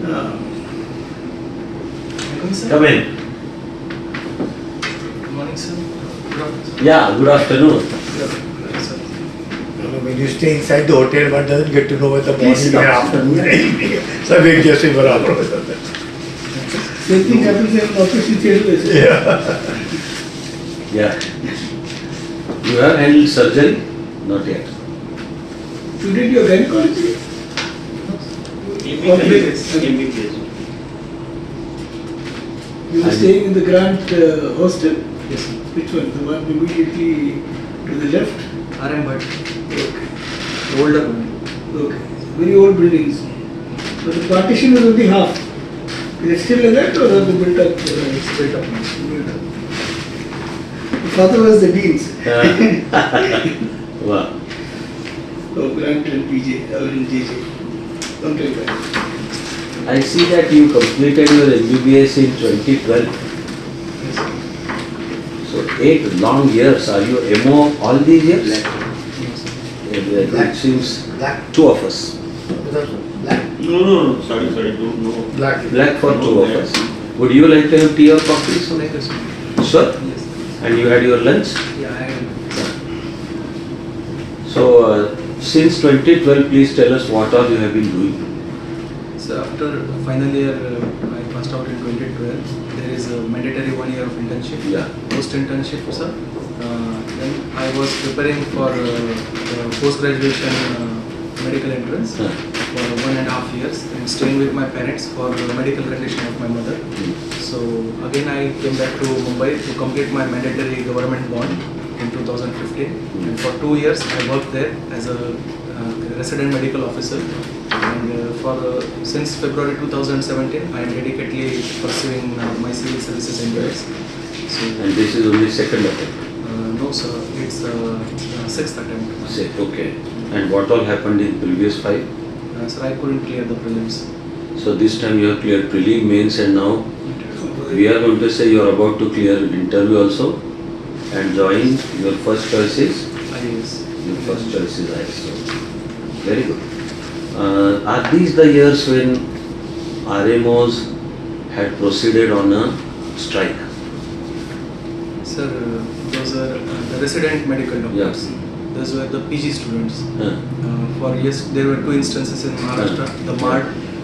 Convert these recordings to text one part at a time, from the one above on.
Come in. Good morning, sir. Good afternoon, sir. Yeah, good afternoon. Sir. When you stay inside the hotel, one doesn't get to know what the Please morning and stop. afternoon and evening. सब एक जैसे बराबर हो जाता है. Same thing happens in office in theatre. Yeah. Yeah. You have handled surgery? Not yet. You did your gynecology? MBBS. You were And- staying in the Grant hostel? Yes, sir. Which one? The one immediately to the left? RM Bhatt. Okay. Older one. Okay. Very old buildings. But the partition was only half. Is it still like that or was it built up? It's built up now. Built up. The father was the deans. Wow. Oh, Grant and PJ, or in JJ. Don't tell that. I see that you completed your MBBS in 2012. Yes, sir. So 8 long years. Are you MO all these years? Yes, sir. It seems Black. 2 of us. Black. No, sorry, no. Black. Black for 2 of us. Would you like to have tea or coffee? So like this one. Sure. Yes. And you had your lunch? Yeah, I am. So since 2012, please tell us what all you have been doing. So after final year, I passed out in 2012. There is a mandatory 1 year of internship. Yeah. Post internship, sir. Then I was preparing for the post graduation medical entrance Huh. for 1.5 years and staying with my parents for the medical condition of my mother. So again I came back to Mumbai to complete my mandatory government bond in 2015 and for 2 years I worked there as a resident medical officer and since February 2017 I am dedicatedly pursuing my civil services endeavors. So And this is only second attempt. no sir, it's 6th attempt. Say, okay. And what all happened in previous 5? Sir, I couldn't clear the prelims. So this time you have cleared prelim, mains, and now we are going to say you are about to clear interview also and join your first choice is IAS. your first choice is ISO. Very good. Are these the years when RMOs had proceeded on a strike? Sir, those are the resident medical doctors. Yeah. Those were the PG students. Huh. There were 2 instances in Maharashtra. The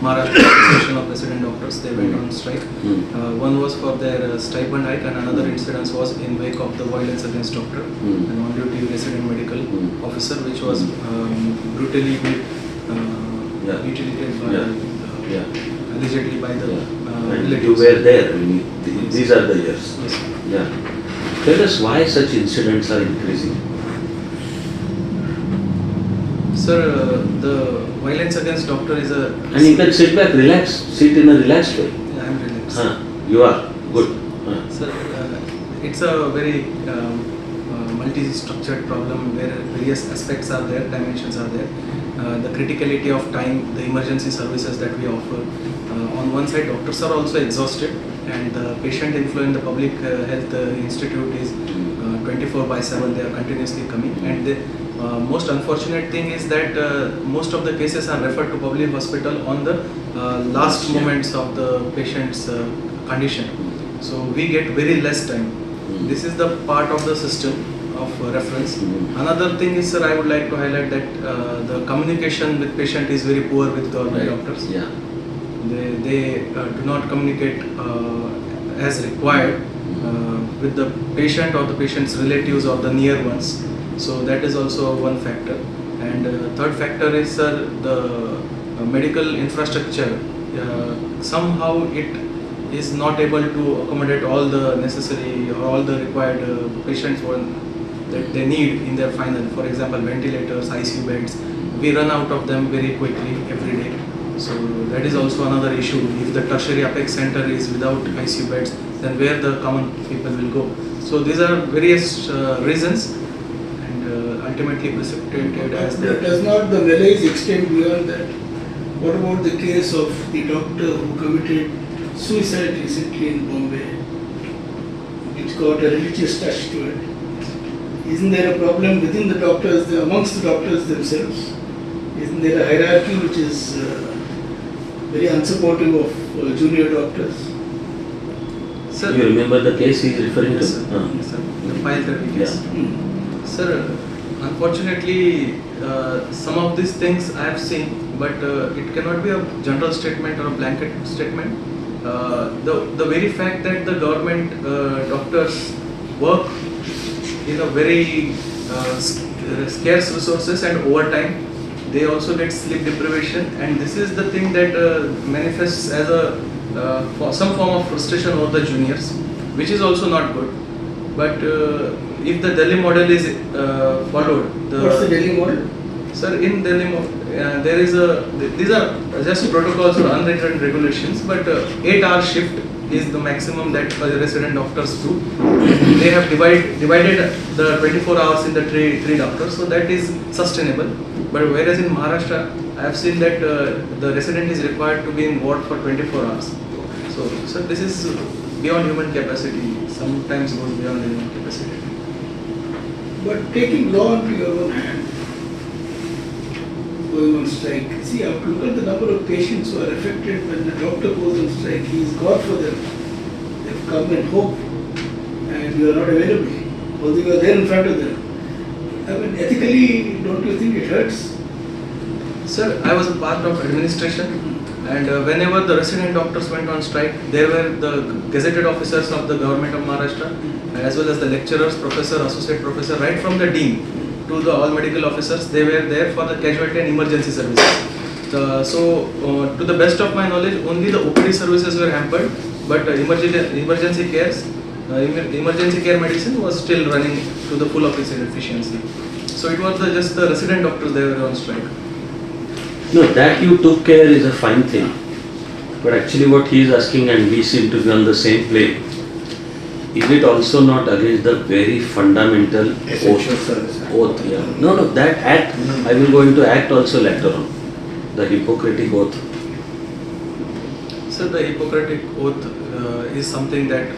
Maharashtra Association of Resident Doctors, they went on strike. One was for their stipend hike and another incident was in wake of the violence against doctor and on-duty resident medical officer, which was brutally mutilated by allegedly by the And you relatives. were there. I mean, these are the years. Yes, sir. Yeah. Tell us why such incidents are increasing. Sir, the violence against doctor is a... And you can sit back, relax, sit in a relaxed way. I am relaxed. You are good. Sir, it's a very multi-structured problem where various aspects are there, dimensions are there. The criticality of time, the emergency services that we offer. On one side, doctors are also exhausted and the patient inflow in the public health institute is 24/7, they are continuously coming and the most unfortunate thing is that most of the cases are referred to public hospital on the last moments of the patient's condition. So we get very less time. This is the part of the system of reference. Another thing is, sir, I would like to highlight that the communication with patient is very poor with government doctors. Yeah. They do not communicate as required with the patient or the patient's relatives or the near ones. So that is also one factor. And third factor is, sir, the medical infrastructure. Somehow it is not able to accommodate all the necessary or all the required patients that they need in their final. For example, ventilators, ICU beds. We run out of them very quickly every day. So that is also another issue. If the tertiary apex center is without ICU beds, then where the common people will go? So these are various reasons and ultimately precipitated as the... Does not the malaise extend beyond that? What about the case of the doctor who committed suicide recently in Bombay? It's got a religious touch to it. Isn't there a problem within the doctors, amongst the doctors themselves? Isn't there a hierarchy which is very unsupportive of junior doctors. Sir, You remember the case he is referring yes, to? sir. Yes, sir. The file that we case. Sir, unfortunately, some of these things I have seen, but it cannot be a general statement or a blanket statement. The very fact that the government doctors work in a very scarce resources and overtime, they also get sleep deprivation, and this is the thing that manifests as a for some form of frustration over the juniors, which is also not good. But if the Delhi model is followed, What's the Delhi model? sir, in Delhi there is these are just protocols or unwritten regulations, but 8-hour shift is the maximum that resident doctors do. They have divided the 24 hours in the three doctors, so that is sustainable. But whereas in Maharashtra, I have seen that the resident is required to be in ward for 24 hours. So this is beyond human capacity. Sometimes goes beyond human capacity. But taking law into your own hand, going on strike, see, you have to look at the number of patients who are affected when the doctor goes on strike. He is God for them. They've come in hope and you are not available, although you are there in front of them. I mean, ethically, don't you think it hurts? Sir, I was a part of administration, and whenever the resident doctors went on strike, there were the gazetted officers of the government of Maharashtra, as well as the lecturers, professor, associate professor, right from the dean to the all medical officers. They were there for the casualty and emergency services. To the best of my knowledge, only the OPD services were hampered, but emergency care medicine was still running to the full of its efficiency. So it was just the resident doctors they were on strike. No, that you took care is a fine thing. But actually what he is asking, and we seem to be on the same plane, is it also not against the very fundamental Essential service. oath? Yeah. No, that act, I will go into act also later on. The Hippocratic Oath. So the Hippocratic Oath is something that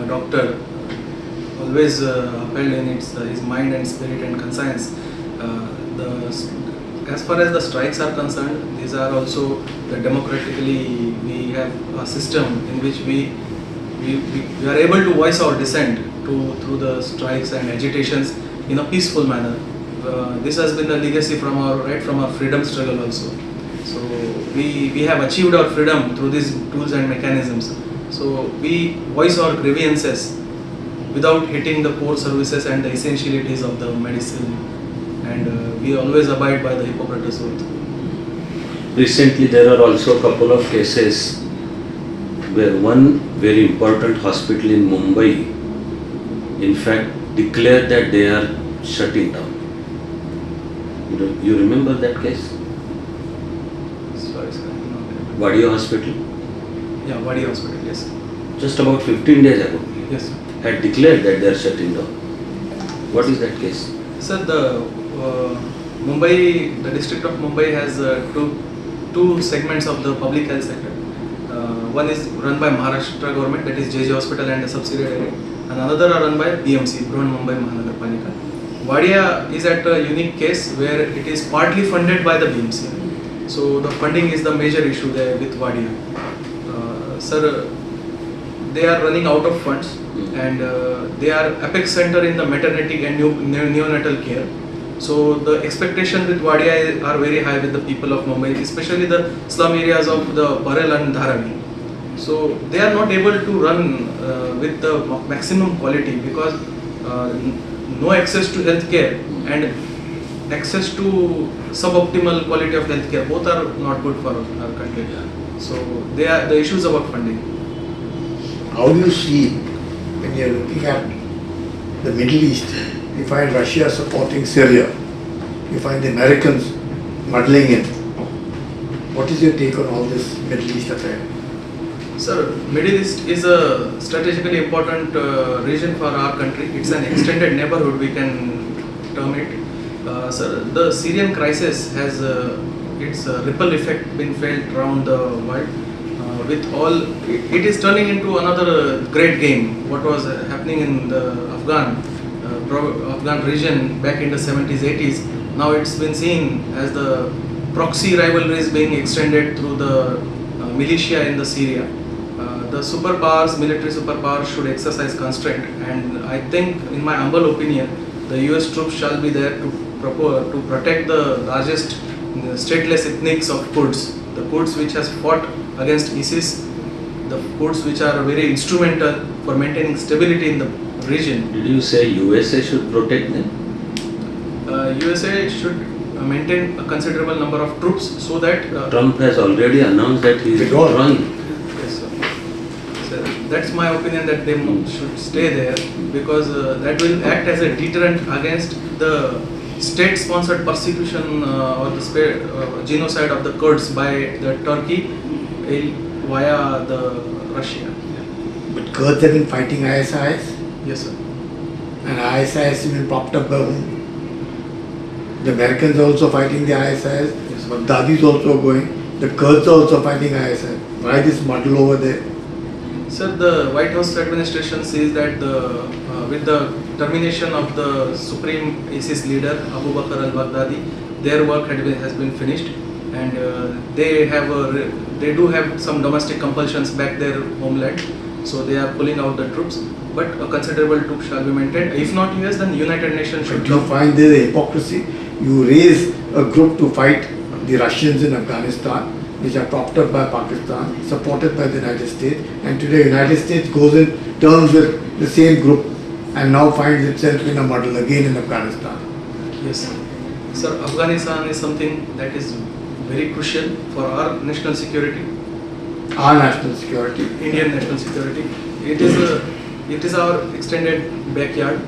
doctor always upheld in his mind and spirit and conscience. As far as the strikes are concerned, these are also democratically, we have a system in which we are able to voice our dissent through the strikes and agitations in a peaceful manner. This has been a legacy from our freedom struggle also. So we have achieved our freedom through these tools and mechanisms. So we voice our grievances without hitting the core services and the essentialities of the medicine, and we always abide by the Hippocrates Oath. Recently there are also a couple of cases where one very important hospital in Mumbai in fact declared that they are shutting down. You remember that case? Sorry, sir. Wadia Hospital, Yeah, Wadi Hospital, yes. just about 15 days ago, Yes, sir. had declared that they are shutting down. What is that case? Sir, the the district of Mumbai has two segments of the public health sector. One is run by Maharashtra government, that is JJ Hospital and a subsidiary, and another are run by BMC, Brihan Mumbai Mahanagarpalika. Wadia is at a unique case where it is partly funded by the BMC. So the funding is the major issue there with Wadia. Sir, they are running out of funds, and they are apex center in the maternity and neonatal care. So the expectation with Wadia are very high with the people of Mumbai, especially the slum areas of the Parel and Dharavi. So they are not able to run with the maximum quality because no access to healthcare and access to suboptimal quality of healthcare, both are not good for our country. So they are the issues about funding. How do you see when you're looking at the Middle East? You find Russia supporting Syria. You find the Americans muddling in. What is your take on all this Middle East affair? Sir, Middle East is a strategically important region for our country. It's an extended neighborhood, we can term it. Sir, the Syrian crisis has its ripple effect been felt around the world. It is turning into another great game. What was happening in the Afghan region back in the 70s, 80s. Now it's been seen as the proxy rivalries being extended through the militia in the Syria. The superpowers, military superpowers should exercise constraint, and I think, in my humble opinion, the US troops shall be there to protect the largest stateless ethnics of Kurds, the Kurds which has fought against ISIS, the Kurds which are very instrumental for maintaining stability in the region. Did you say USA should protect them? USA should maintain a considerable number of troops so that Trump has already announced that he is Withdraw. withdrawing. yes, sir. So that's my opinion, that they should stay there, because that will act as a deterrent against the state-sponsored persecution or the genocide of the Kurds by the Turkey via the Russia. But Kurds have been fighting ISIS, Yes, sir. and ISIS has been propped up by whom? The Americans are also fighting the ISIS, Yes. Baghdadi is also going, the Kurds are also fighting ISIS. Why this muddle over there? Sir, the White House administration says that with the termination of the supreme ISIS leader Abu Bakr al-Baghdadi, their work has been finished, and they do have some domestic compulsions back their homeland, so they are pulling out the troops. But a considerable troop shall be maintained. If not US, then United Nations should Do you come. find there a hypocrisy? You raise a group to fight the Russians in Afghanistan, which are propped up by Pakistan, supported by the United States, and today United States goes in terms with the same group and now finds itself in a muddle again in Afghanistan. Yes, sir. Sir, Afghanistan is something that is very crucial for our national security, Our national security. Indian national security. It is our extended backyard.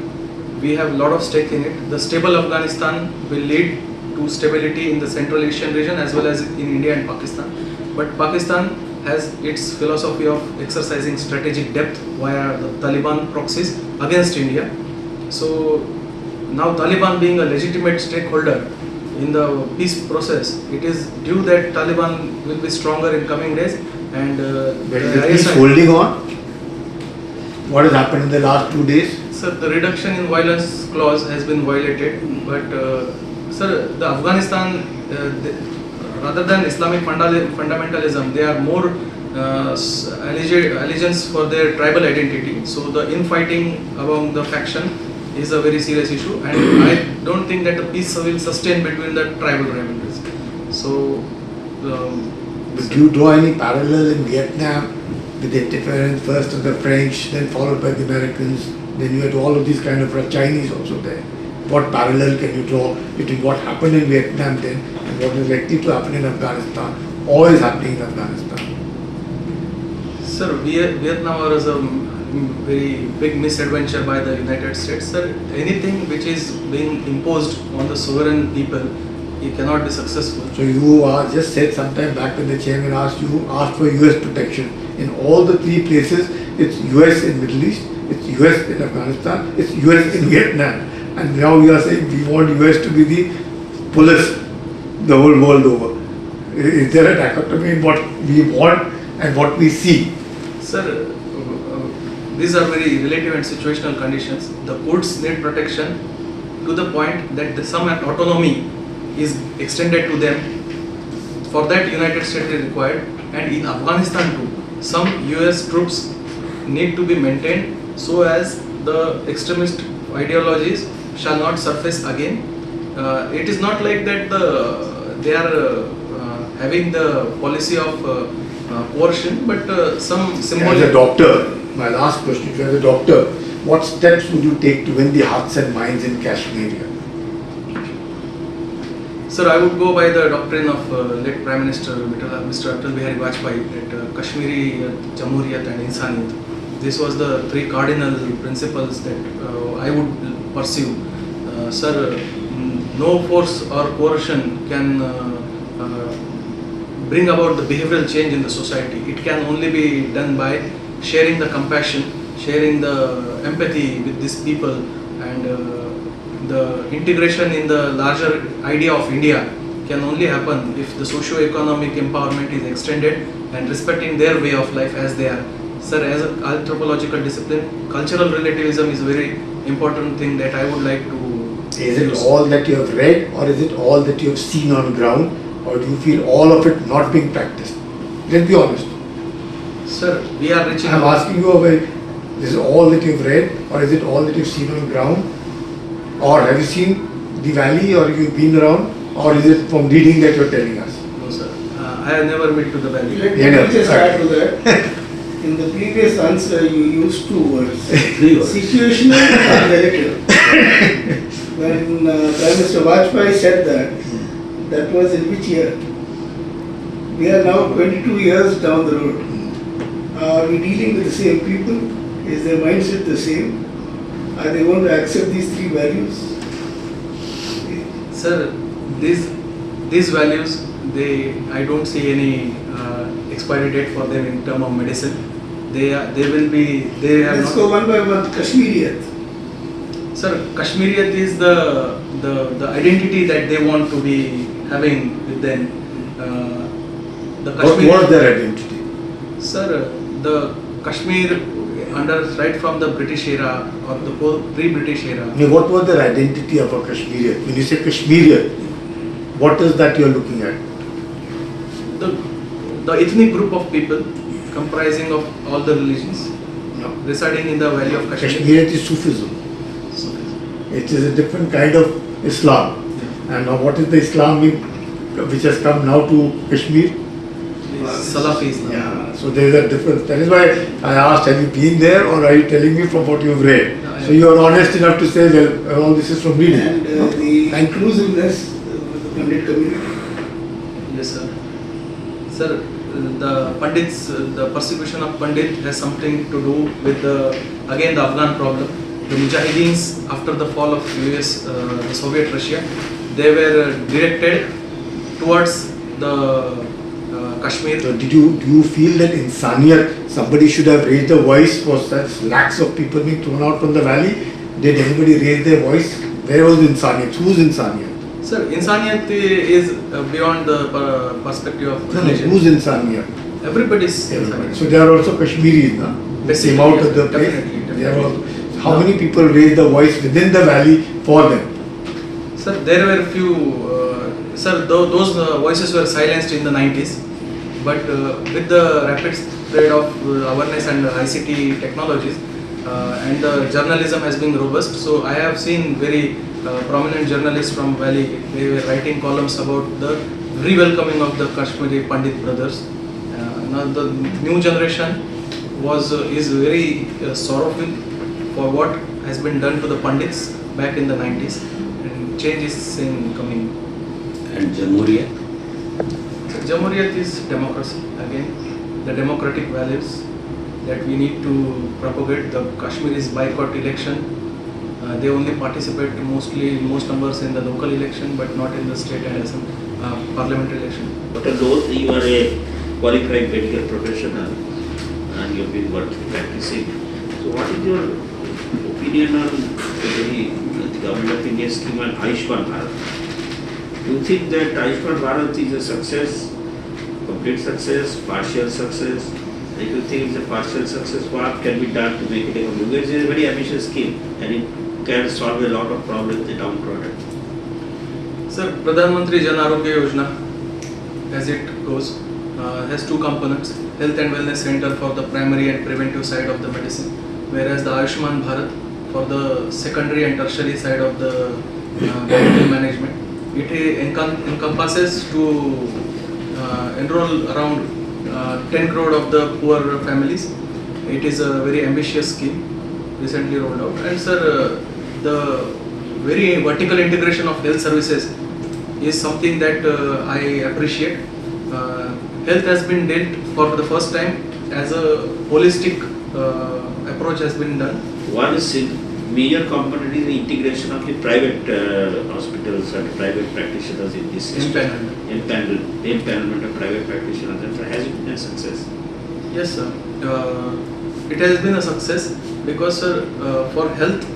We have a lot of stake in it. The stable Afghanistan will lead to stability in the Central Asian region as well as in India and Pakistan. But Pakistan has its philosophy of exercising strategic depth via the Taliban proxies against India. So now Taliban being a legitimate stakeholder in the peace process, it is due that Taliban will be stronger in coming days, and But the is the peace ISI holding on? What has happened in the last 2 days? Sir, the reduction in violence clause has been violated, but sir, the Afghanistan, rather than Islamic fundamentalism, they are more allegiance for their tribal identity. So the infighting among the faction is a very serious issue, and I don't think that the peace will sustain between the tribal rivalries. So, But do you draw any parallel in Vietnam with the interference first of the French, then followed by the Americans, then you had all of these kind of Chinese also there. What parallel can you draw between what happened in Vietnam then and what is likely to happen in Afghanistan or is happening in Afghanistan? Sir, Vietnam was a very big misadventure by the United States. Sir, anything which is being imposed on the sovereign people, it cannot be successful. So you just said sometime back when the chairman asked for US protection. In all the three places, it's US in Middle East, it's US in Afghanistan, it's US in Vietnam. And now we are saying we want US to be the police the whole world over. Is there a dichotomy in what we want and what we see? Sir, these are very relative and situational conditions. The Kurds need protection to the point that some autonomy is extended to them. For that, United States is required, and in Afghanistan too, some US troops need to be maintained so as the extremist ideologies shall not surface again. It is not like that they are having the policy of coercion, but some symbolic. As a doctor, my last question, if you as a doctor, what steps would you take to win the hearts and minds in Kashmir? Sir, I would go by the doctrine of late Prime Minister Mr. Atal Bihari Vajpayee, that Kashmiri, Jamhuriyat and Insaniyat. This was the three cardinal principles that I would pursue. Sir, no force or coercion can bring about the behavioral change in the society. It can only be done by sharing the compassion, sharing the empathy with these people, and the integration in the larger idea of India can only happen if the socio-economic empowerment is extended and respecting their way of life as they are. Sir, as an anthropological discipline, cultural relativism is a very important thing that I would like to Is it use. all that you have read or is it all that you have seen on ground, or do you feel all of it not being practiced? Let's be honest. Sir, we are reaching I'm out. asking you about, this is all that you've read, or is it all that you've seen on ground? Or have you seen the valley, or you've been around, or is it from reading that you're telling us? No, sir. I have never been to the valley. Let Yeah, no, me just sorry. add to that. In the previous answer, you used two words. Three words. Situational and relative. When Prime Minister Vajpayee said that was in which year? We are now 22 years down the road. Are we dealing with the same people? Is their mindset the same? Are they going to accept these three values? Sir, these values, I don't see any expiry date for them in terms of medicine. They have Let's not. go one by one. Kashmiriyat. Sir, Kashmiriyat is the identity that they want to be having with them. The What was their identity? Sir, the Kashmir right from the British era or the pre-British era. I mean, what was their identity of a Kashmirian? When you say Kashmirian, what is that you're looking at? The ethnic group of people comprising of all the religions No. residing in the valley of Kashmir. Kashmirian is Sufism. It is a different kind of Islam. And now what is the Islam which has come now to Kashmir? Salafi Islam. Yeah, so there is a difference. That is why I asked, have you been there, or are you telling me from what you've read? No, So you are honest enough to say, well, all this is from reading. And the inclusiveness with the Pandit community. Yes, sir. Sir, the Pandits, the persecution of Pandit has something to do with the Afghan problem. The Mujahideens, after the fall of the Soviet Russia, they were directed towards the Kashmir. So do you feel that in Saniyat somebody should have raised a voice for such lakhs of people being thrown out from the valley? Did anybody raise their voice? Where was Insaniyat? Who's Insaniyat? Sir, insaniyat is beyond the perspective of No, religion. who's Insaniyat? Everybody is Everybody. insaniyat. So they are also Kashmiris, no? Basically, Came out yes, of the place. definitely, They are all, definitely. how many people raised the voice within the valley for them? Sir, there were few, those voices were silenced in the 90s, but with the rapid spread of awareness and ICT technologies, and the journalism has been robust, so I have seen very prominent journalists from Valley, they were writing columns about the re-welcoming of the Kashmiri Pandit brothers. Now the new generation is very sorrowful for what has been done to the Pandits back in the 90s, and change is coming. And Jamhuriyat? Jamhuriyat is democracy, again, the democratic values that we need to propagate. The Kashmiris boycott election. They only participate most numbers in the local election, but not in the state and parliament election. Dr. Loth, you are a qualified medical professional and you have been practicing. So what is your opinion on the Government of India scheme on Ayushman Bharat? Do you think that Ayushman Bharat is a success, complete success, partial success? If you think it's a partial success, what can be done to make it a complete? Because it is a very ambitious scheme and it can solve a lot of problems in the downtrodden. Sir, Pradhan Mantri Jan Arogya Yojana, as it goes, has two components: Health and Wellness Center for the primary and preventive side of the medicine, whereas the Ayushman Bharat for the secondary and tertiary side of the medical management. It encompasses to enroll around 10 crore of the poor families. It is a very ambitious scheme recently rolled out. And sir, the very vertical integration of health services is something that I appreciate. Health has been dealt for the first time as a holistic approach has been done. One is major component is the integration of the private hospitals and private practitioners in this system. Empanelment of private practitioners. And has it been a success? Yes, sir. It has been a success because, sir, for health,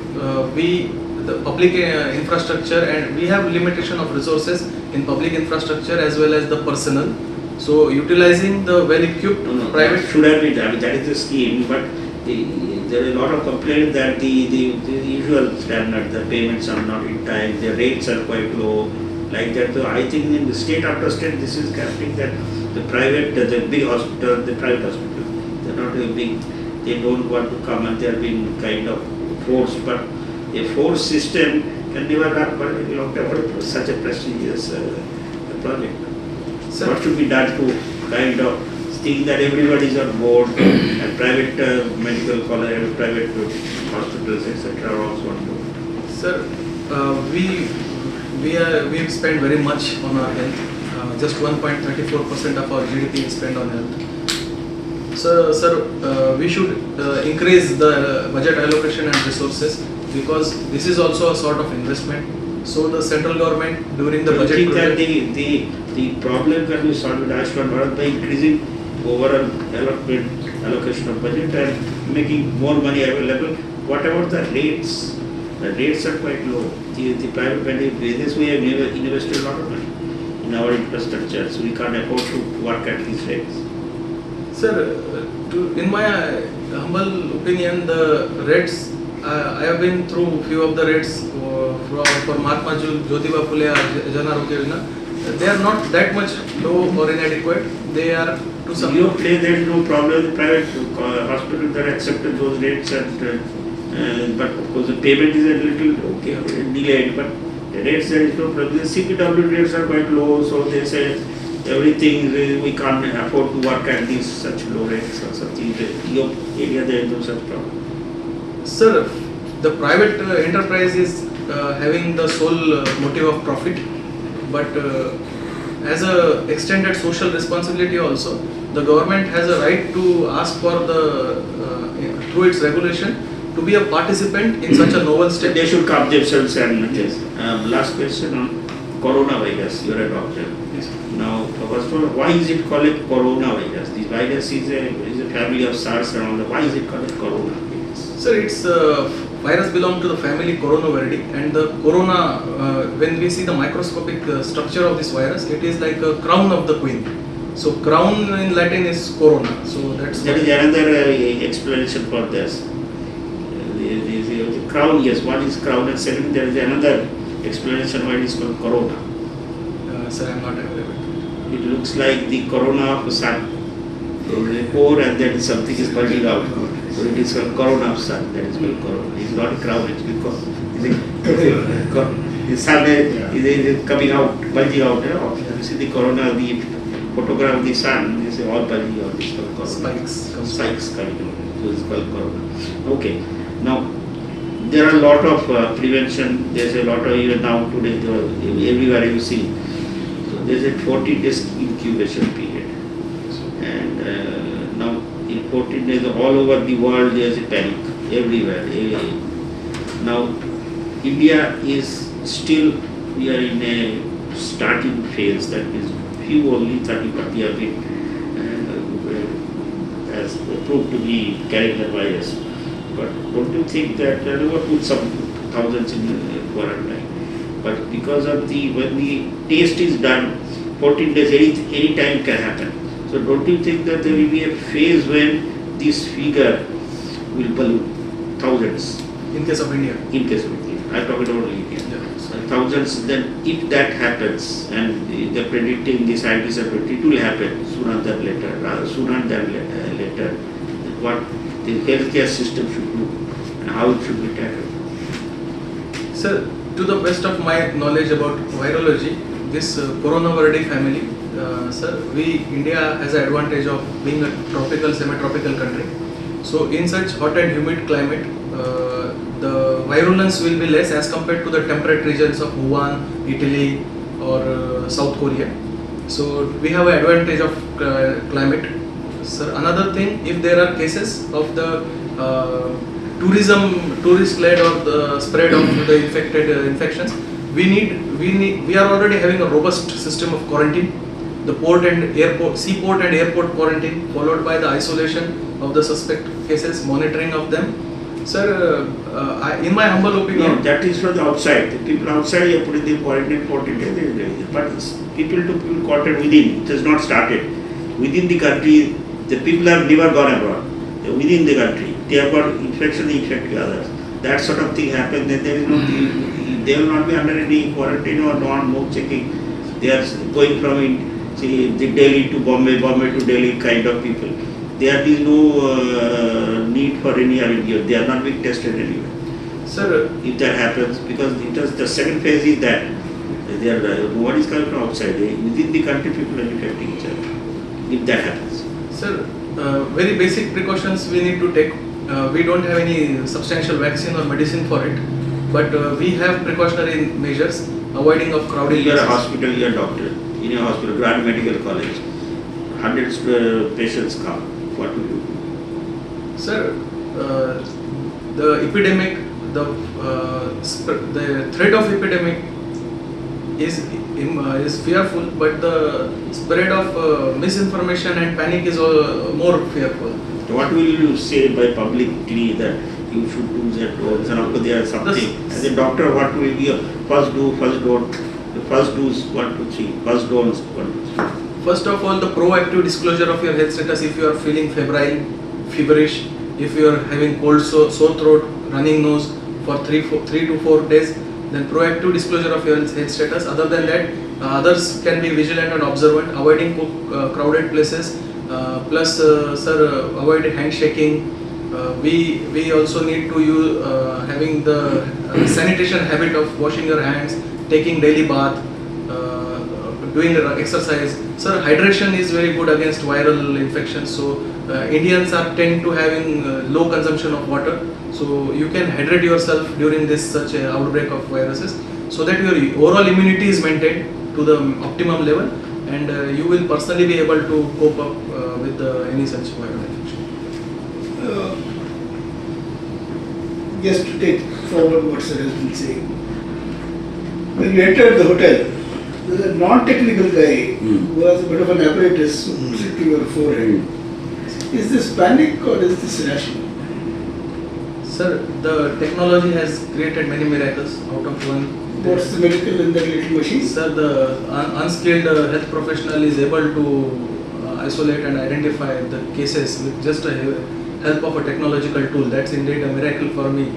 the public infrastructure, and we have limitation of resources in public infrastructure as well as the personnel. So, utilizing the well-equipped private. Should have been. I mean, that is the scheme, but there is a lot of complaint that the usual standard, the payments are not in time, the rates are quite low, like that. So I think in the state after state, this is happening that the private, the big hospital, the private hospital, they're not a big, they don't want to come and they're being kind of forced. But a forced system can never run for such a prestigious project. Sir, What should be done to kind of think that everybody is on board and private medical college, private hospitals, etc. are also on board? Sir, we've spent very much on our health. Just 1.34% of our GDP is spent on health. So, sir, we should increase the budget allocation and resources, because this is also a sort of investment. So the central government during the Do you budget think that project- the problem can be solved with Ayushman Bharat by increasing overall allocation of budget and making more money available? What about the rates? The rates are quite low. The private business, we have invested a lot of money in our infrastructure, so we can't afford to work at these rates. Sir, in my humble opinion, the rates, I have been through few of the rates for Mahatma Jyotiba Phule or Jan Arogya Yojana. They are not that much low or inadequate. They are to some. You play, there is no problem. The private hospitals that accepted those rates, but of course the payment is a little delayed. But the rates, there is no problem. The CPW rates are quite low, so they say everything we can't afford to work at these such low rates or something. In your area there is no such problem. Sir, the private enterprise is having the sole motive of profit, but as a extended social responsibility also, the government has a right to ask for the through its regulation to be a participant in such a novel step. They should come themselves and yes. Last question on coronavirus. You are a doctor. Yes. Now, first of all, why is it called coronavirus? This virus is a family of SARS and all that. Why is it called coronavirus? Sir, it's virus belong to the family Coronaviridae, and the corona, when we see the microscopic structure of this virus, it is like a crown of the queen. So crown in Latin is corona. So that's There is another explanation for this. The crown, yes, one is crown, and second there is another explanation why it is called corona. Sir, I am not aware of it. It looks like the corona of the sun. There is a core and then something is bulging out. So it is called corona of sun, that is called corona. It is not a crown, it is because the sun is coming out, bulging out. You see the corona, the photograph of the sun, this is all bulging out. It's called corona. Spikes coming out. So it's called corona. Okay. Now, there are a lot of prevention. There's a lot of, even now today, everywhere you see. So there's a 14 days incubation period. And now in 14 days, all over the world, there's a panic everywhere. Now, India is still, we are in a starting phase, that means few only 30-40 have been as proved to be carrying the virus. But don't you think that we will put some thousands in quarantine? But because of when the test is done, 14 days, any time can happen. So don't you think that there will be a phase when this figure will balloon, thousands? In case of India. In case of India, I'm talking about India. Yeah. Thousands, then if that happens, and they're predicting, the scientists are predicting, it will happen sooner than later, what the healthcare system should do and how it should be tackled. Sir, to the best of my knowledge about virology, this Coronaviridae family, sir, India has an advantage of being a tropical, semi-tropical country. So in such hot and humid climate, the virulence will be less as compared to the temperate regions of Wuhan, Italy or South Korea. So we have an advantage of climate. Sir, another thing, if there are cases of the tourist-led or the spread of the infections, we are already having a robust system of quarantine. The seaport and airport quarantine, followed by the isolation of the suspect cases, monitoring of them. Sir, in my humble opinion, No, that is from the outside. The people outside are putting the quarantine 14 days. But people to people quarantine within, it has not started. Within the country, the people have never gone abroad. They're within the country. They have got infection, they infect others. that sort of thing happens, then there is no, they will not be under any quarantine or no checking. They are going from the Delhi to Bombay, Bombay to Delhi kind of people. There is no need for any, they are not being tested anywhere. Sir, If that happens, because the second phase is that they are, what is coming from outside, within the country people are infecting each other. If that happens. sir, very basic precautions we need to take. We don't have any substantial vaccine or medicine for it, but we have precautionary measures, avoiding of crowded You are a places. hospital, you are a doctor, in a hospital, Grand Medical College, hundreds patients come, what do you do? Sir, the epidemic, the threat of epidemic is fearful, but the spread of misinformation and panic is more fearful. What will you say by publicly that you should do that, or there is something? As a doctor, what will be your first do's, 1, 2, 3, first don'ts, 1, 2, 3. First of all, the proactive disclosure of your health status. If you are feeling febrile, feverish, if you are having cold, sore throat, running nose for 3 to 4 days, then proactive disclosure of your health status. Other than that, others can be vigilant and observant, avoiding crowded places. Plus, sir, avoid handshaking. We also need to use having the sanitation habit of washing your hands, taking daily bath, doing exercise. Sir, hydration is very good against viral infections. So Indians tend to having low consumption of water. So you can hydrate yourself during this such a outbreak of viruses, so that your overall immunity is maintained to the optimum level, and you will personally be able to cope up with any such viral infection. Just to take forward what sir has been saying, when you entered the hotel, there was a non-technical guy who has a bit of an apparatus sitting to your forehead. Is this panic or is this rational? Sir, the technology has created many miracles. Out of one, What's the medical in that little machine? sir, the unskilled health professional is able to isolate and identify the cases with just a help of a technological tool. That's indeed a miracle for me.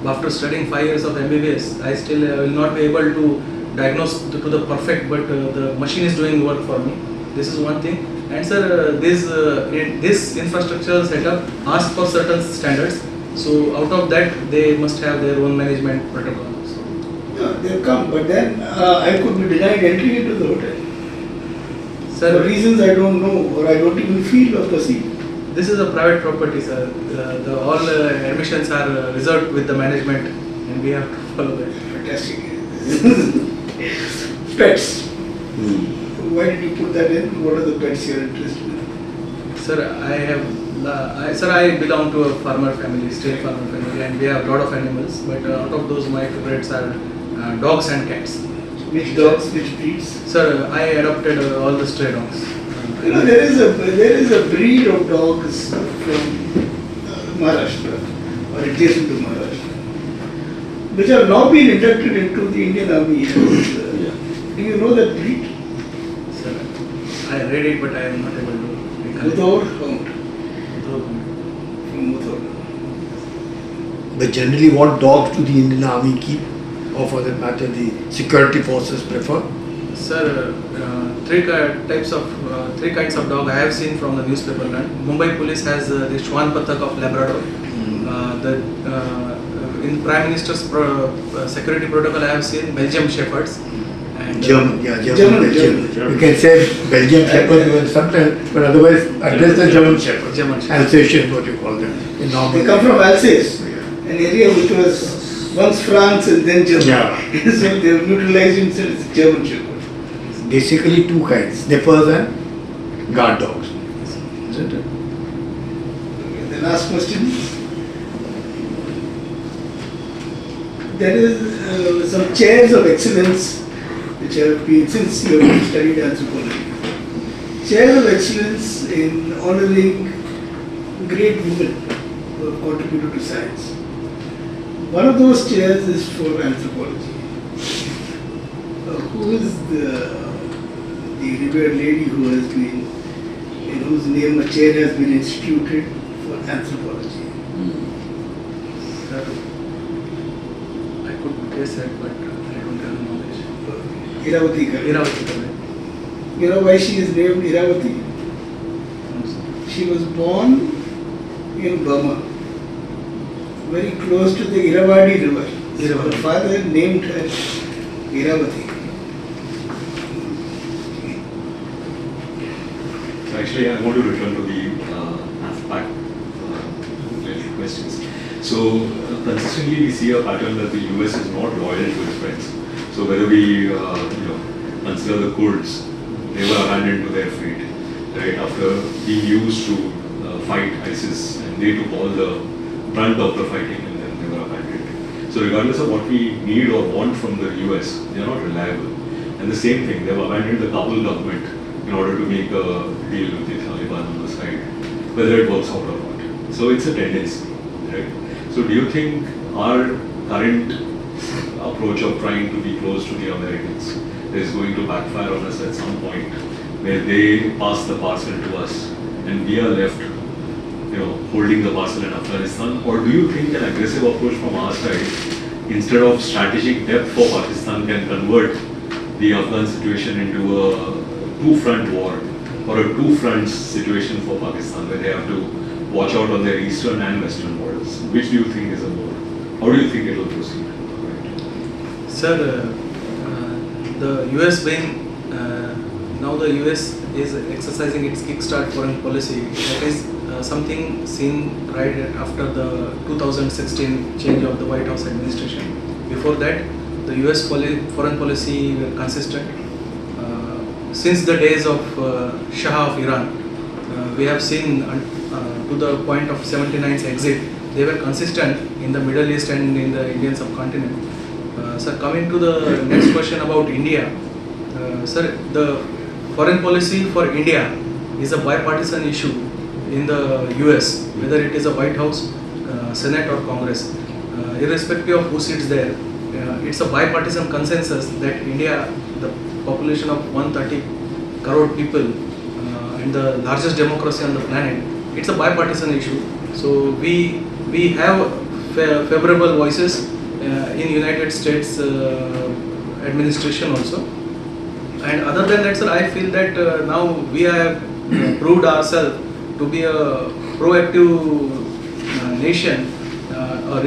After studying 5 years of MBBS, I still will not be able to diagnose to the perfect, but the machine is doing work for me. This is one thing. And sir, this infrastructural setup asks for certain standards. So out of that, they must have their own management protocol. So, Yeah, they've come, but then I could be denied entry into the hotel. For sir, reasons I don't know or I don't even feel or perceive. this is a private property, sir. All admissions are reserved with the management, and we have to follow that. Fantastic. Pets. Why did you put that in? What are the pets you're interested in? Sir, I belong to a farmer family, stray farmer family, and we have a lot of animals. But out of those, my favorites are dogs and cats. Which dogs, which breeds? Sir, I adopted all the stray dogs. You know, there is a breed of dogs from Maharashtra, or adjacent to Maharashtra, which have now been inducted into the Indian Army. Do you know that breed? Sir, I read it, but I am not able to recollect. Mudhor Hound from Mudhor. But generally, what dogs do the Indian Army keep, or for that matter, the security forces prefer? Sir, three kinds of dog I have seen from the newspaper land. Mumbai police has the Shwan Pathak of Labrador. In Prime Minister's security protocol, I have seen Belgium Shepherds. And German. German. You can say Belgian Shepherd even sometimes, but otherwise address the German Shepherd. German Shepherd. Alsatian, what you call them. In normal. They come from Alsace, an area which was once France and then Germany. Yeah. So they have neutralized into the German Shepherd. Basically two kinds, sniffers and guard dogs. Isn't it? The last question. There is some chairs of excellence which have been, since you have studied anthropology, chairs of excellence in honoring great women who have contributed to science. One of those chairs is for anthropology. Who is the revered lady who has been, in whose name a chair has been instituted for anthropology? Sir, I could guess it, but I don't have knowledge. Iravati girl. Iravati Kalai. You know why she is named Iravati? No, sir. She was born in Burma, very close to the Irrawaddy river. So her Irrawaddy. father named her Iravati. So actually, I want to return to the AFPAC related questions. So consistently, we see a pattern that the US is not loyal to its friends. So whether we, consider the Kurds, they were abandoned to their fate, right? After being used to fight ISIS, and they took all the brunt of the fighting, and then they were abandoned. So regardless of what we need or want from the US, they are not reliable. And the same thing, they have abandoned the Kabul government in order to make a deal with the Taliban on the side, whether it works out or not. So it's a tendency, right? So do you think our current approach of trying to be close to the Americans is going to backfire on us at some point, where they pass the parcel to us and we are left, holding the parcel in Afghanistan? Or do you think an aggressive approach from our side, instead of strategic depth for Pakistan, can convert the Afghan situation into a two-front war or a two-front situation for Pakistan, where they have to watch out on their eastern and western borders? Which do you think is a more? How do you think it will proceed? Sir, the US being now the US is exercising its kickstart foreign policy. That is something seen right after the 2016 change of the White House administration. Before that, the US foreign policy were consistent. Since the days of Shah of Iran, we have seen to the point of 79's exit, they were consistent in the Middle East and in the Indian subcontinent. Sir, coming to the next question about India, sir, the foreign policy for India is a bipartisan issue in the US, whether it is a White House, Senate or Congress. Irrespective of who sits there, it's a bipartisan consensus that India, the population of 130 crore people and the largest democracy on the planet, it's a bipartisan issue. So we have favorable voices in United States administration also. And other than that, sir, I feel that now we have proved ourselves to be a proactive nation, a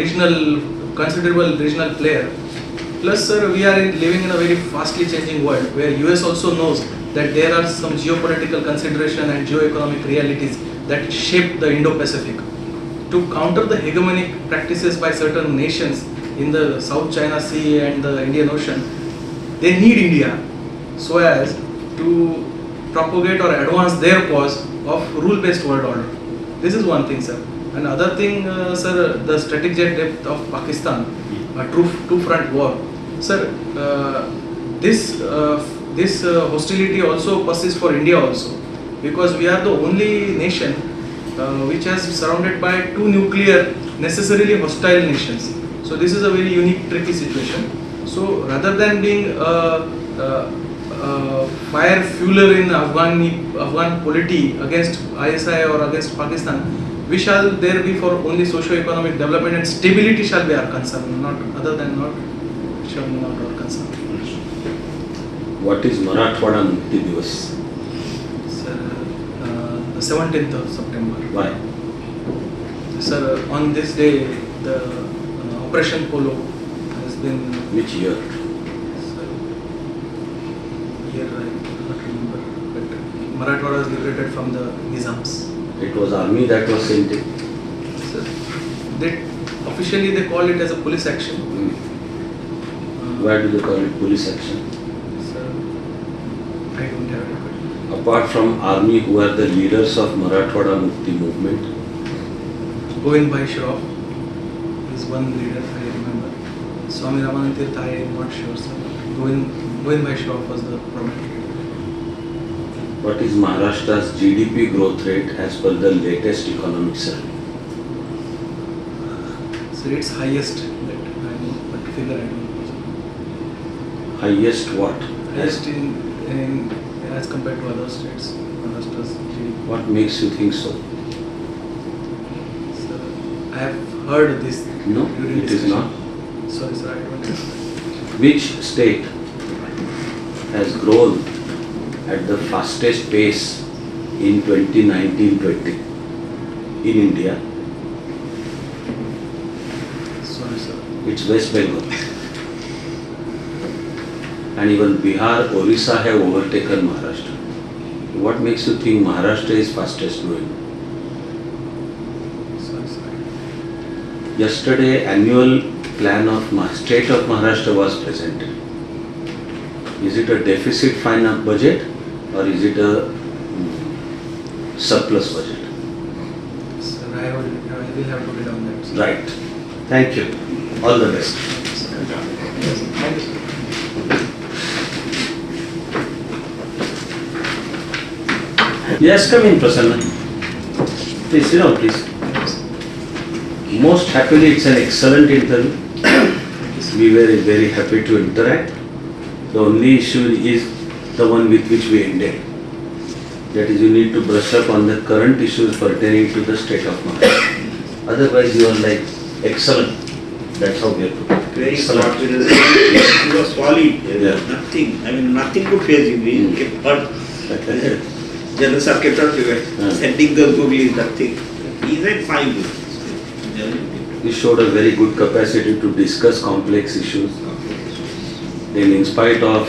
considerable regional player. Plus, sir, we are living in a very fastly changing world where US also knows that there are some geopolitical consideration and geoeconomic realities that shape the Indo-Pacific. To counter the hegemonic practices by certain nations in the South China Sea and the Indian Ocean, they need India so as to propagate or advance their cause of rule-based world order. This is one thing, sir. Another thing, sir, the strategic depth of Pakistan, a two-front war. Sir, this hostility also persists for India also, because we are the only nation which has surrounded by two nuclear, necessarily hostile nations. So this is a very unique, tricky situation. So rather than being fire fueler in Afghan polity against ISI or against Pakistan, we shall there be for only socio-economic development and stability shall be our concern, not other than not shall be not our concern. What is Marathwada Mukti Divas? Sir, the 17th of September. Why? Sir, on this day, the Operation Polo has been. Which year? Sir, year I cannot remember, but Marathwada was liberated from the Nizams. It was army that was sent in. Sir, officially they call it as a police action. Why do they call it police action? Sir, I don't have it. Apart from army, who are the leaders of Marathwada Mukti movement? Govind Bhai Shroff is one leader I remember. Swami Ramanand Tirtha, I am not sure, sir. Govind Bhai Shroff was the prominent leader. What is Maharashtra's GDP growth rate as per the latest economic survey? So it's highest that I know, but figure I don't know. Highest what? Highest in as compared to other states. Maharashtra's GDP. What makes you think so? So I have heard this. No, during it is discussion. not. Sorry, sir, I don't know. Which state has grown at the fastest pace in 2019-20 in India? Sorry, sir. It's West Bengal. And even Bihar, Orissa have overtaken Maharashtra. What makes you think Maharashtra is fastest growing? Sorry, sir. Yesterday, annual plan of state of Maharashtra was presented. Is it a deficit finance budget or is it a surplus budget? Sir, I will have to read on that. Sir. Right. Thank you. All the best. Thank you, sir. Yes, come in, Prasanna. Please sit down, please. Most happily, it's an excellent interview. We were very happy to interact. The only issue is the one with which we ended. That is, you need to brush up on the current issues pertaining to the state of Maharashtra. Otherwise, you are like excellent. That's how we are put. Very Excellent. confident. He was solid. Yeah. Nothing. I mean, nothing could phase him. He kept but General Secretary sending the movie is nothing. He is at 5 years. You showed a very good capacity to discuss complex issues. Then, in spite of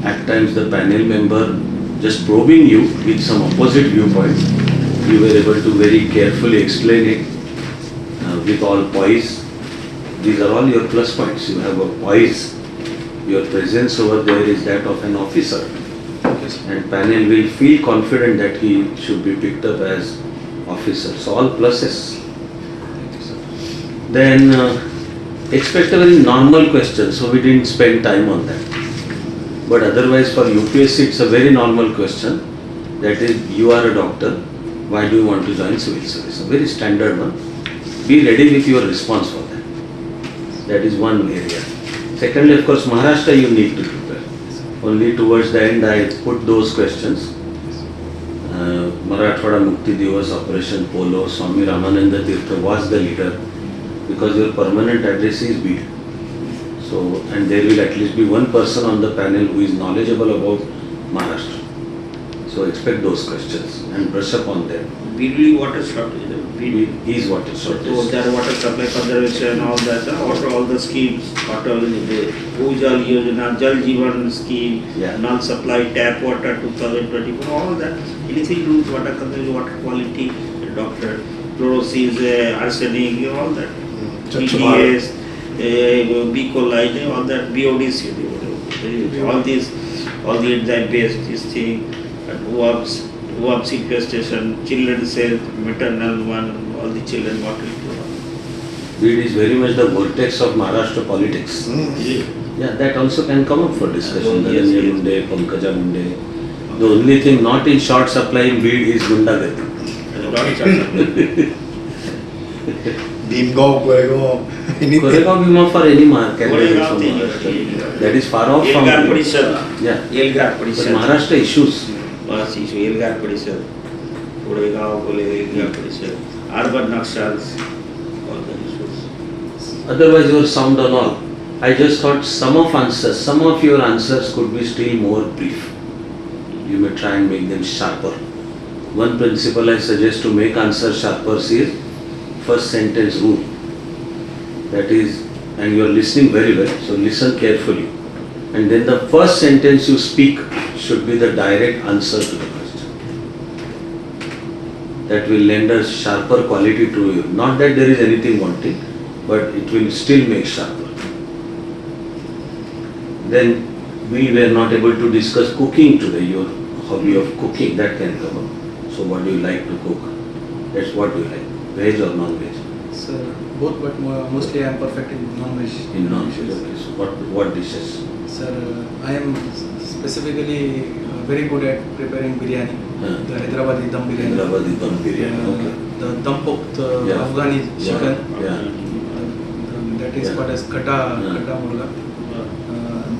at times the panel member just probing you with some opposite viewpoint, you were able to very carefully explain it with all poise. These are all your plus points. You have a poise. Your presence over there is that of an officer. And panel will feel confident that he should be picked up as officer. So all pluses. Thank you, sir. Then expect a very normal question, so we didn't spend time on that. But otherwise for UPSC it's a very normal question. That is, you are a doctor, why do you want to join civil service? A very standard one. Be ready with your response for that. That is one area. Secondly, of course, Maharashtra you need to prepare. Only towards the end I put those questions. Marathwada Mukti Divas, Operation Polo, Swami Ramananda Tirtha was the leader because your permanent address is Bid. So, and there will at least be one person on the panel who is knowledgeable about Maharashtra. So expect those questions and brush up on them. Bidli water shortage. Bid is what is So there water supply conservation, all that, all the schemes, water, Ujal Yojana, Jal Jeevan scheme, Yeah. non supply tap water 2024, all that. Anything to do with water conservation, water quality, doctor, fluorosis, arsenic, all that. PDS, B. coli, all that, BODC, all the enzyme based this thing, and UAPS infestation, children's health, maternal one, all the children water. Bid is very much the vortex of Maharashtra politics. Yeah, that also can come up for discussion. Yes, Dhananjay yes. Munde, Pankaja Munde. The only thing not in short supply in Bid is Gundagati. Bhimgaon, Koregaon, anything. Koregaon Bhima for any market. Koregaon thing. That is far off from. Elgar Parishad. Yeah. Elgar But Parishad. Maharashtra issues. बस issue Elgar परिषद कोरेगांव बोले एलगार परिषद urban Naxals all the issues. Otherwise, you are sound on all. I just thought some of your answers could be still more brief. You may try and make them sharper. One principle I suggest to make answers sharper is first sentence rule. That is, and you are listening very well, so listen carefully. And then the first sentence you speak should be the direct answer to the question. That will lend a sharper quality to you. Not that there is anything wanting, but it will still make sharper. Then we were not able to discuss cooking today, your hobby of cooking, that can come up. So what do you like to cook? That's what do you like, veg or non-veg? Sir, both, but mostly I am perfect in non-veg. In non-veg, okay. So what dishes? Sir, I am specifically very good at preparing biryani, the Hyderabadi dum biryani. Hyderabadi dum biryani, okay. The dum cooked Yeah. Afghani chicken. Yeah. That is Yeah. called as kata murga.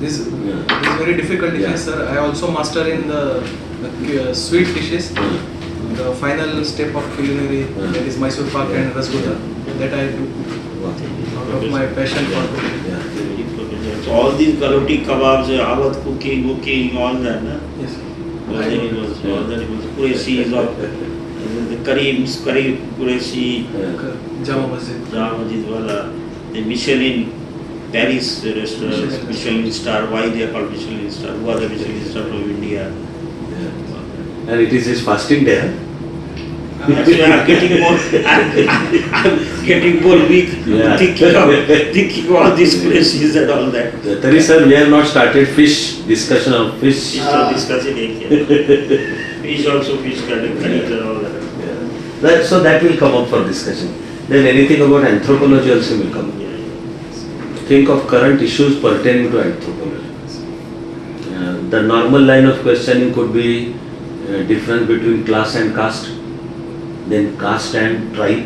This is Yeah. very difficult dishes, Yeah. sir. I also master in the sweet dishes. The final step of culinary, that is Mysore pak and rasgulla. that I do out of my passion for cooking. Yeah. So all these galoti kebabs, Awad cooking, all that, na? Yes. All the animals, Qureshi is all, the curry Qureshi, Jama Masjid. Jama Masjid wala, the Michelin, Paris restaurants, Michelin star, why they are called Michelin star, who are the Michelin star from India? Yeah. And it is his fasting day, huh? Actually, I'm getting more weak Yeah. thinking all these Qureshis and all that. Tari sir, we have not started discussion of fish. Discussing it. Fish also, fish curries and all that. Yeah. So that will come up for discussion. Then anything about anthropology also will come. Think of current issues pertaining to anthropology. The normal line of questioning could be difference between class and caste, then caste and tribe,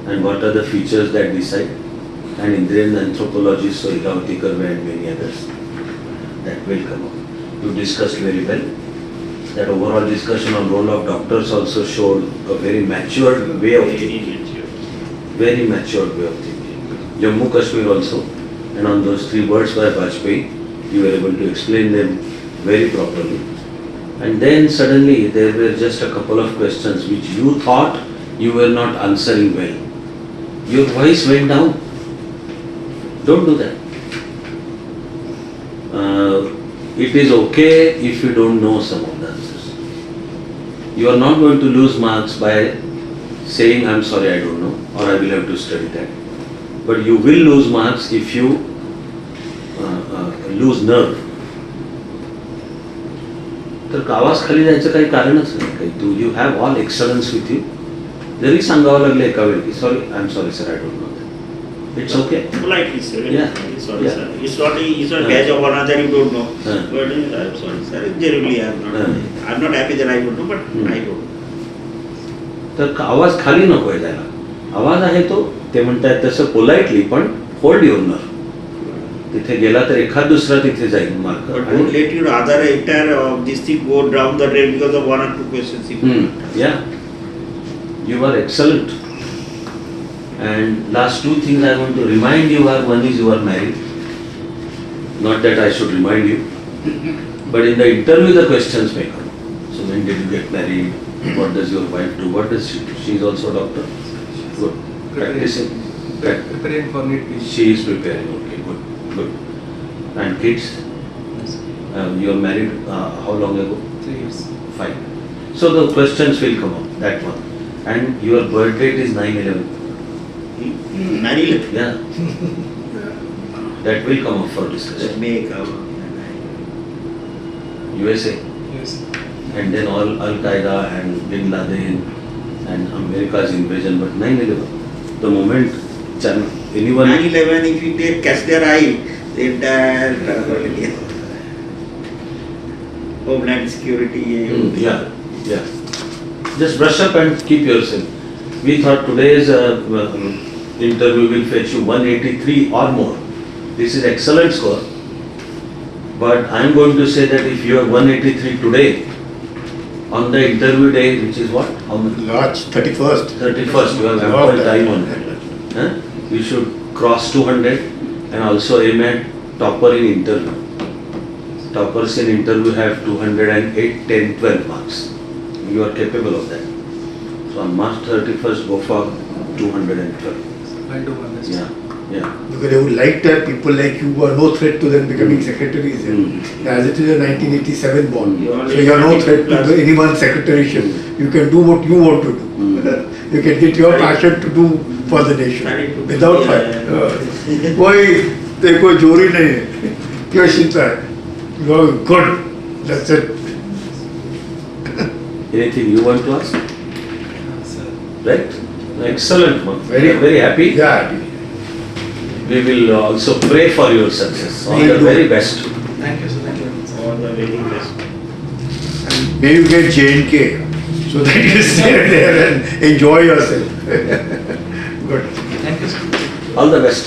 and what are the features that decide, and Indian anthropology, so Iravathi Karve and many others. That will come up. You discussed very well. That overall discussion on role of doctors also showed a very matured way of thinking. Very matured way of thinking. Jammu Kashmir also, and on those 3 words by Vajpayee, you were able to explain them very properly. And then suddenly there were just a couple of questions which you thought you were not answering well. Your voice went down. Don't do that. It is okay if you don't know some of the answers. You are not going to lose marks by saying, I'm sorry, I don't know, or I will have to study that. But you will lose marks if you lose nerve. तर आवाज खाली जायचं काही कारणच नाही काही. तू you have all excellence with you. जरी सांगावं लागलं एका वेळी की sorry, I am sorry sir, I don't know that. It's okay. Politely, sir. Yeah. Sorry, Yeah. sir. It's not badge of honor that you don't know. But I'm sorry, sir. Generally, I'm not happy that I don't know, but I don't know. तर आवाज खाली नकोय जायला. आवाज आहे तो, ते म्हणतात तसं पोलाइटली, पण होल्ड युअर नर्व. तिथे गेला तर एखाद दुसरा तिथे जाईल mark. But don't let your other entire this thing go down the drain because of 1 or 2 questions. Yeah, you are excellent. And last 2 things I want to remind you are, one is you are married. Not that I should remind you, but in the interview the questions may come. So when did you get married? What does your wife do? What does she do? She is also a doctor. Good. Practicing. Preparing for NEET PG. She is preparing. Okay, good. Good. And kids? You are married how long ago? 3 years. Fine. So the questions will come up, that one. And your birth date is 9/11. 9/11. Yeah. That will come up for discussion. Jamaica. USA. Yes. And then all Al-Qaeda and Bin Laden and America's invasion. But 9/11, the moment anyone... 9/11, if you take catch their eye, the entire Homeland Security. Yeah, yeah. Just brush up and keep yourself. We thought today's interview will fetch you 183 or more. This is excellent score. But I am going to say that if you have 183 today, on the interview day, which is what? How many? March 31st. 31st, you have ample time on it. Huh? You should cross 200 and also aim at topper in interview. Toppers in interview have 208, 10, 12 marks. You are capable of that. So on March 31st, go for 212. I'll do my best. Yeah, yeah. Because they would like to have people like you who are no threat to them becoming secretaries. As it is a 1987 born. So you are no threat to anyone's secretaryship. You can do what you want to do. You can get your passion to do for the nation. Without fight. कोई देखो जोरी नहीं है. क्यों चिंता है? You are good. That's it. Anything you want to ask? Sir. Right? Excellent. Very- very happy. Yeah. We will also pray for your success. All the very best. Thank you, sir. Thank you. All the very best. And may you get J&K so that you stay there and enjoy yourself. Good. Thank you, sir. All the best.